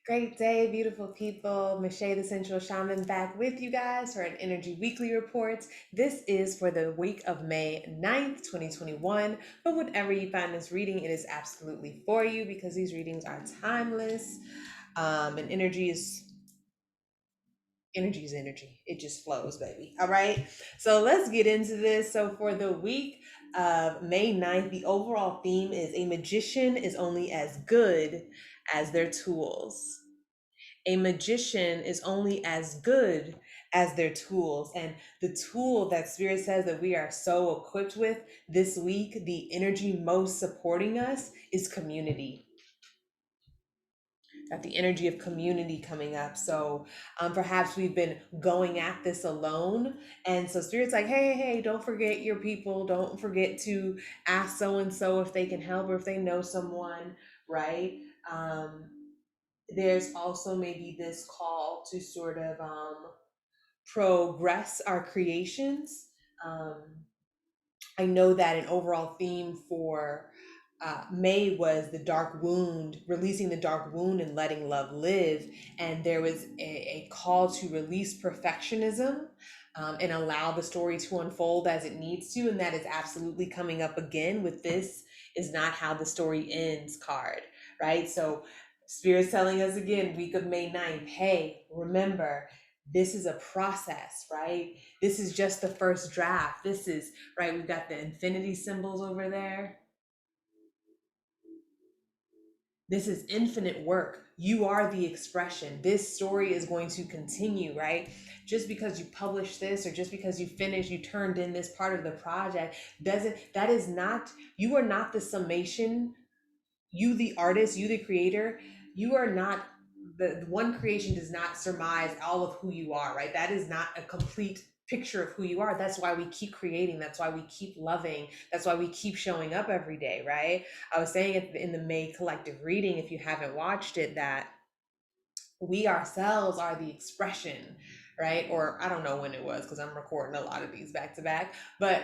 Great day, beautiful people. Michelle, the Sensual Shaman, back with you guys for an Energy Weekly Report. This is for the week of May 9th, 2021. But whatever you find this reading, it is absolutely for you because these readings are timeless. And energy is energy. It just flows, baby. All right. So let's get into this. So for the week of May 9th, the overall theme is a magician is only as good as their tools. A magician is only as good as their tools. And the tool that Spirit says that we are so equipped with this week, the energy most supporting us, is community. Got the energy of community coming up. So perhaps we've been going at this alone. And so Spirit's like, hey, don't forget your people. Don't forget to ask so and so if they can help or if they know someone, right? Um, there's also maybe this call to sort of progress our creations. Um, I know that an overall theme for May was the dark wound, releasing the dark wound and letting love live. And there was a call to release perfectionism and allow the story to unfold as it needs to. And that is absolutely coming up again with this is not how the story ends card, right? So Spirit's telling us again, week of May 9th, hey, remember, this is a process, right? This is just the first draft. This is right? We've got the infinity symbols over there. This is infinite work. You are the expression. This story is going to continue, right? Just because you published this or just because you finished, you turned in this part of the project, doesn't, that is not, you are not the summation. You, the artist, you, the creator, you are not, the one creation does not surmise all of who you are, right? That is not a complete picture of who you are. That's why we keep creating. That's why we keep loving. That's why we keep showing up every day, right? I was saying in the May collective reading, if you haven't watched it, that we ourselves are the expression, right? Or I don't know when it was because I'm recording a lot of these back to back, but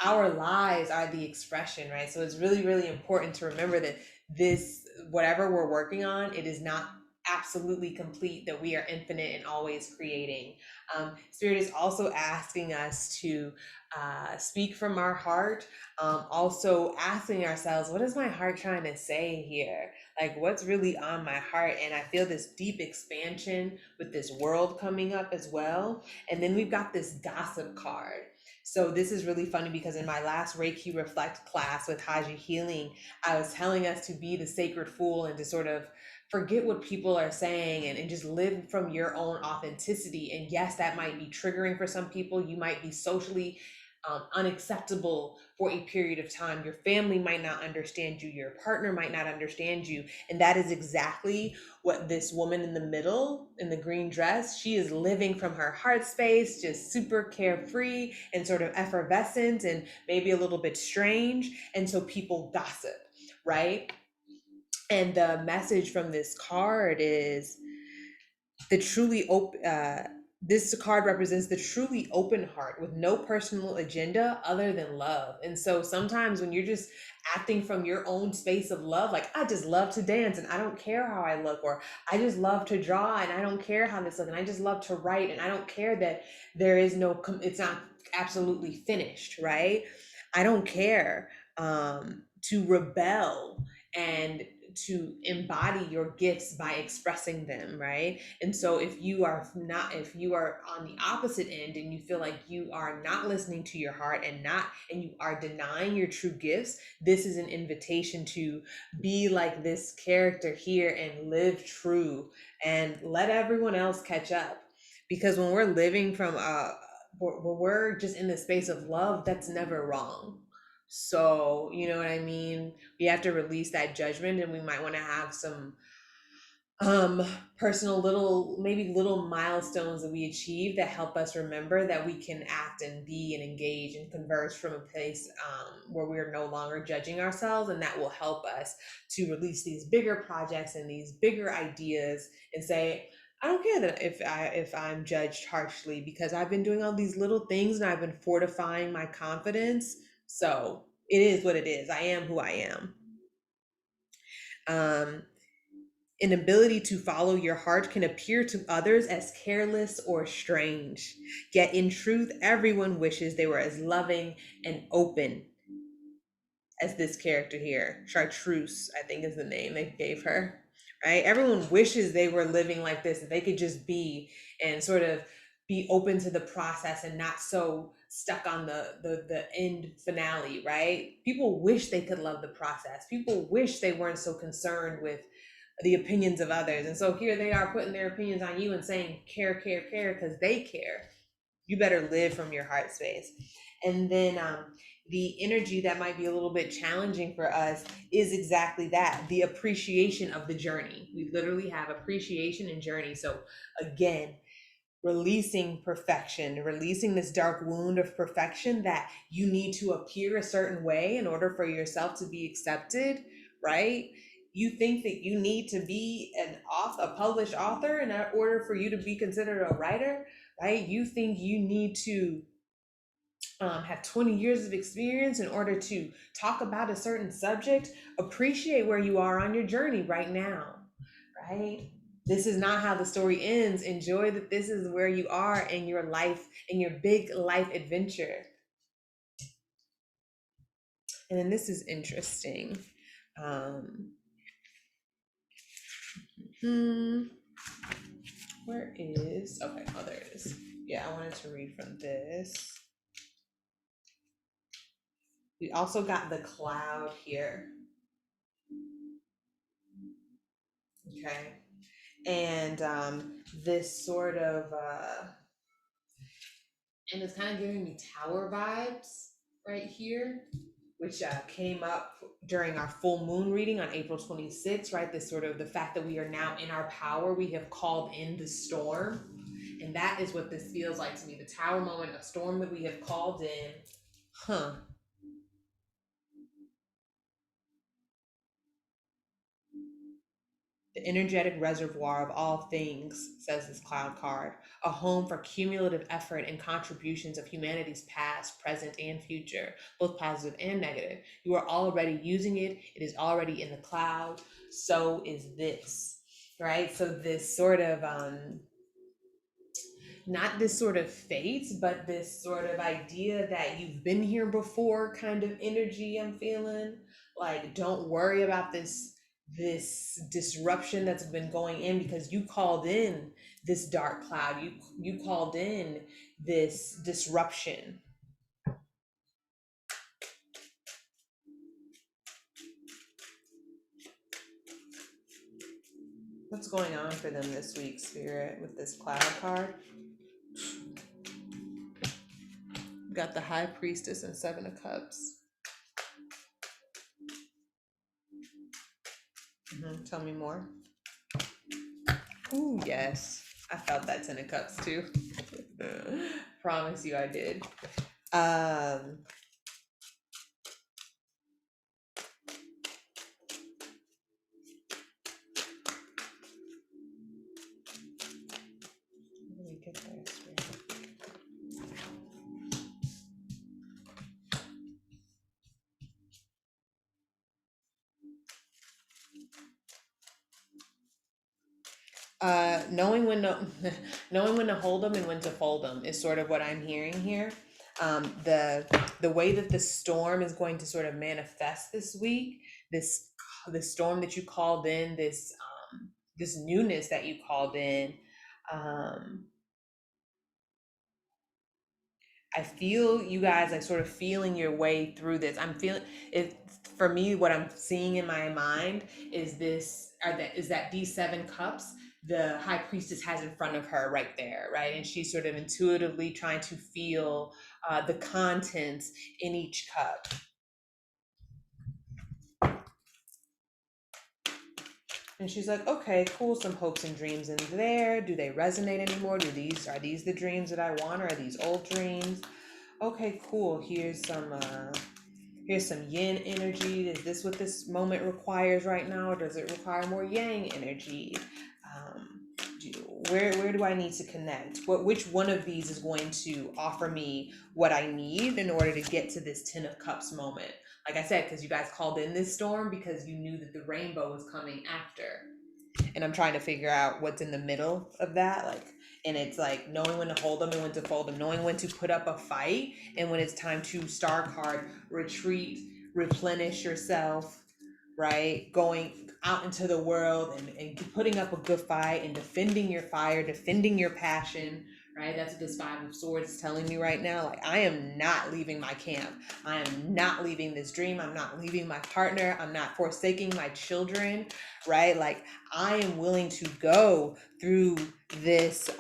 our lives are the expression, right? So it's really, really important to remember that this, whatever we're working on, it is not absolutely complete, that we are infinite and always creating. Spirit is also asking us to speak from our heart, also asking ourselves, what is my heart trying to say here? Like what's really on my heart? And I feel this deep expansion with this world coming up as well. And then we've got this gossip card. So this is really funny because in my last Reiki Reflect class with Haji Healing, I was telling us to be the sacred fool and to sort of forget what people are saying and just live from your own authenticity. And yes, that might be triggering for some people. You might be socially unacceptable for a period of time. Your family might not understand you. Your partner might not understand you. And that is exactly what this woman in the middle in the green dress, she is living from her heart space, just super carefree and sort of effervescent and maybe a little bit strange. And so people gossip, right? And the message from this card is the truly open this card represents the truly open heart with no personal agenda other than love. And so sometimes when you're just acting from your own space of love, like I just love to dance and I don't care how I look, or I just love to draw and I don't care how this looks, and I just love to write and I don't care that there is no it's not absolutely finished, right? I don't care to rebel and to embody your gifts by expressing them, right? And so if you are on the opposite end and you feel like you are not listening to your heart and you are denying your true gifts, this is an invitation to be like this character here and live true and let everyone else catch up. Because when we're living from when we're just in the space of love, that's never wrong. So, you know what I mean? We have to release that judgment, and we might want to have some um personal little, maybe little milestones that we achieve that help us remember that we can act and be and engage and converse from a place where we're no longer judging ourselves, and that will help us to release these bigger projects and these bigger ideas and say, I don't care that if I'm judged harshly, because I've been doing all these little things and I've been fortifying my confidence. So it is what it is. I am who I am. um Inability to follow your heart can appear to others as careless or strange. Yet in truth, everyone wishes they were as loving and open as this character here. Chartreuse, I think is the name they gave her. Right? Everyone wishes they were living like this, that they could just be and sort of be open to the process and not so stuck on the end finale, right? People wish they could love the process. People wish they weren't so concerned with the opinions of others. And so here they are putting their opinions on you and saying care, care, care because they care. You better live from your heart space. And then the energy that might be a little bit challenging for us is exactly that, the appreciation of the journey. We literally have appreciation and journey. So again, releasing perfection, releasing this dark wound of perfection that you need to appear a certain way in order for yourself to be accepted, right? You think that you need to be a published author in order for you to be considered a writer, right? You think you need to have 20 years of experience in order to talk about a certain subject. Appreciate where you are on your journey right now, right? This is not how the story ends. Enjoy that this is where you are in your life, in your big life adventure. And then this is interesting. Um, hmm, where is, okay, oh, there it is. Yeah, I wanted to read from this. We also got the cloud here. Okay. And this sort of and it's kind of giving me tower vibes right here, which came up during our full moon reading on April 26th, right? This sort of the fact that we are now in our power, we have called in the storm. And that is what this feels like to me, the tower moment, a storm that we have called in. Huh. The energetic reservoir of all things, says this cloud card, a home for cumulative effort and contributions of humanity's past, present, and future, both positive and negative. You are already using it, it is already in the cloud. So is this, right? So, this sort of not this sort of fate, but this sort of idea that you've been here before kind of energy I'm feeling. Like, don't worry about this disruption that's been going in because you called in this dark cloud. You called in this disruption. What's going on for them this week, Spirit, with this cloud card? We got the High Priestess and Seven of Cups. Tell me more. Ooh, yes. I felt that Ten of Cups too. Promise you I did. Um, let me get there. Knowing when to knowing when to hold them and when to fold them is sort of what I'm hearing here. The way that the storm is going to sort of manifest this week, this this storm that you called in, this newness that you called in. Um, I feel you guys like sort of feeling your way through this. I'm feeling it for me. What I'm seeing in my mind is that these seven cups the high priestess has in front of her right there, right, and she's sort of intuitively trying to feel the contents in each cup. And she's like, okay, cool, some hopes and dreams in there. Do they resonate anymore? Are these the dreams that I want, or are these old dreams? Okay, cool. Here's some yin energy. Is this what this moment requires right now, or does it require more yang energy? Where do I need to connect? Which one of these is going to offer me what I need in order to get to this Ten of Cups moment? Like I said, because you guys called in this storm because you knew that the rainbow was coming after. And I'm trying to figure out what's in the middle of that. Like, and it's like knowing when to hold them and when to fold them, knowing when to put up a fight and when it's time to star card, retreat, replenish yourself, right? Going out into the world and putting up a good fight and defending your fire, defending your passion, right? That's what this Five of Swords is telling me right now. Like, I am not leaving my camp. I am not leaving this dream. I'm not leaving my partner. I'm not forsaking my children, right? Like, I am willing to go through this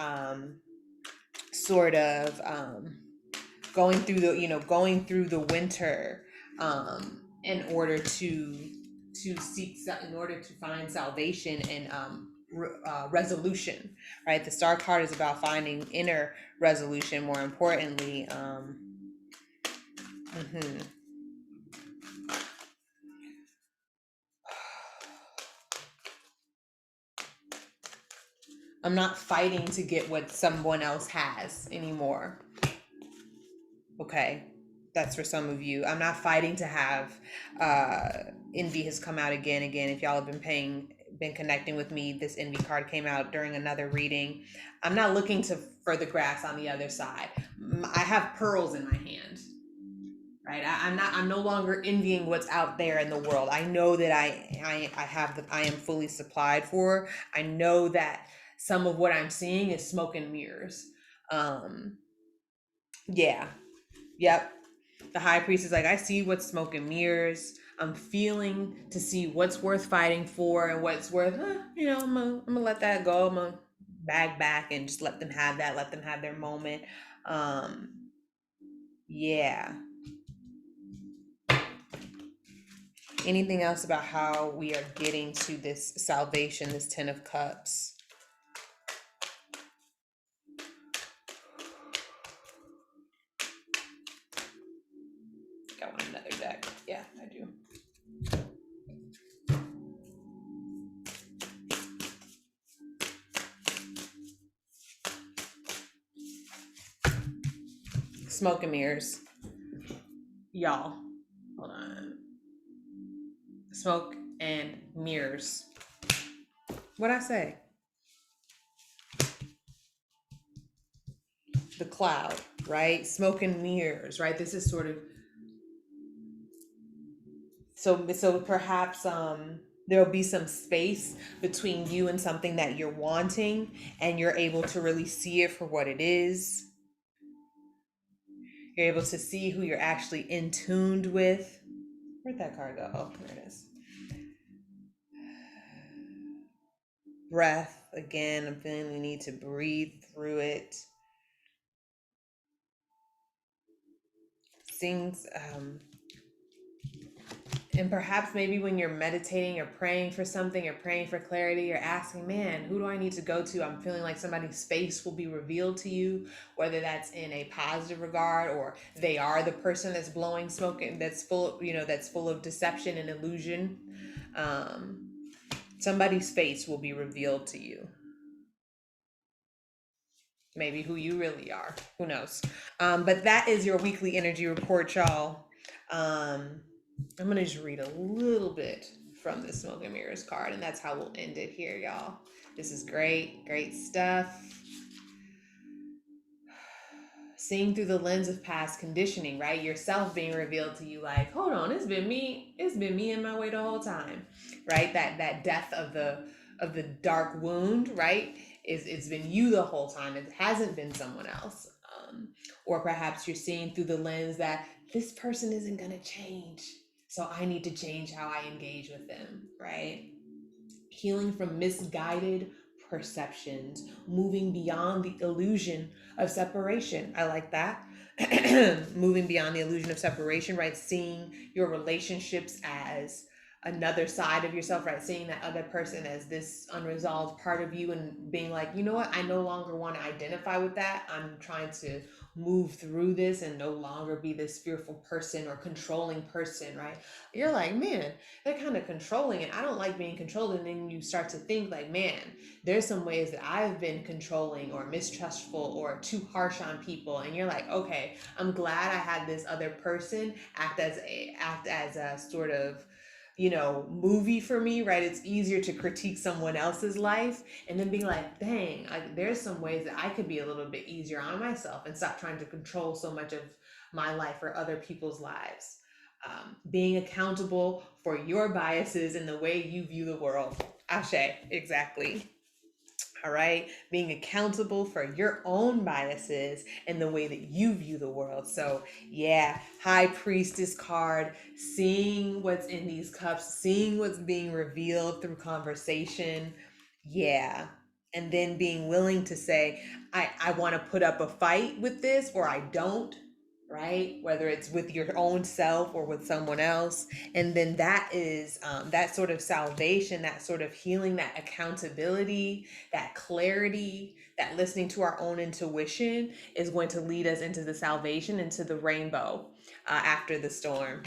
sort of going through the, going through the winter in order to seek, in order to find salvation and resolution, right? The star card is about finding inner resolution, more importantly. Mhm. I'm not fighting to get what someone else has anymore. Okay, that's for some of you. I'm not fighting to have envy has come out again. If y'all have been connecting with me, this envy card came out during another reading. I'm not looking to for the grass on the other side. I have pearls in my hand, right? I'm no longer envying what's out there in the world. I know that I am fully supplied for. I know that some of what I'm seeing is smoke and mirrors. um yeah. Yep. The high priest is like, I see what's smoke and mirrors. I'm feeling to see what's worth fighting for and what's worth, I'm gonna let that go. I'm gonna bag back and just let them have that, let them have their moment. Um, yeah. Anything else about how we are getting to this salvation, this Ten of Cups? Got one another deck. Yeah, I do. Smoke and mirrors. Y'all. Hold on. Smoke and mirrors. What'd I say? The cloud, right? Smoke and mirrors, right? This is sort of, so perhaps there'll be some space between you and something that you're wanting, and you're able to really see it for what it is. You're able to see who you're actually in tuned with. Where'd that card go? Oh, there it is. Breath again. I'm feeling we need to breathe through it. Things and perhaps maybe when you're meditating or praying for something or praying for clarity, you're asking, man, who do I need to go to? I'm feeling like somebody's face will be revealed to you, whether that's in a positive regard or they are the person that's blowing smoke and that's full, that's full of deception and illusion. Um, Somebody's face will be revealed to you. Maybe who you really are. Who knows? But that is your weekly energy report, y'all. Um, I'm gonna just read a little bit from the Smoke and Mirrors card, and that's how we'll end it here, y'all. This is great, great stuff. Seeing through the lens of past conditioning, right? Yourself being revealed to you, like, hold on, it's been me. It's been me in my way the whole time, right? That death of the dark wound, right? It's been you the whole time. It hasn't been someone else. Or perhaps you're seeing through the lens that this person isn't gonna change, so I need to change how I engage with them, right? Healing from misguided perceptions, moving beyond the illusion of separation. I like that. Moving beyond the illusion of separation, right? Seeing your relationships as another side of yourself, right? Seeing that other person as this unresolved part of you and being like, you know what? I no longer want to identify with that. I'm trying to move through this and no longer be this fearful person or controlling person, right? You're like, man, they're kind of controlling and I don't like being controlled. And then you start to think like, man, there's some ways that I've been controlling or mistrustful or too harsh on people. And you're like, okay, I'm glad I had this other person act as a sort of movie for me, right? It's easier to critique someone else's life and then be like, dang, there's some ways that I could be a little bit easier on myself and stop trying to control so much of my life or other people's lives. Being accountable for your biases and the way you view the world. Ashe, exactly. All right, being accountable for your own biases and the way that you view the world. So yeah, high priestess card, seeing what's in these cups, seeing what's being revealed through conversation. Yeah, and then being willing to say, I want to put up a fight with this, or I don't, right? Whether it's with your own self or with someone else. And then that is that sort of salvation, that sort of healing, that accountability, that clarity, that listening to our own intuition is going to lead us into the salvation, into the rainbow after the storm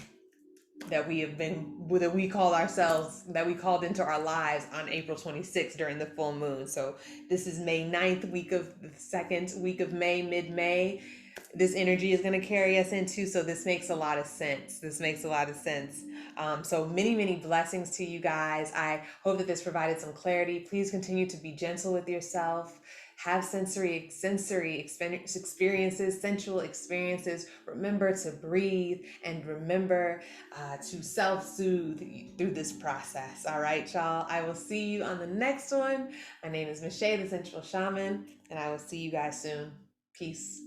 that we have been, that we called ourselves, that we called into our lives on April 26th during the full moon. So this is May 9th, week of the second week of May, mid-May. This energy is going to carry us into. So this makes a lot of sense. This makes a lot of sense. So many, many blessings to you guys. I hope that this provided some clarity. Please continue to be gentle with yourself. Have sensory experiences, sensual experiences. Remember to breathe and remember to self-soothe through this process. All right, y'all. I will see you on the next one. My name is Michelle, the Sensual Shaman, and I will see you guys soon. Peace.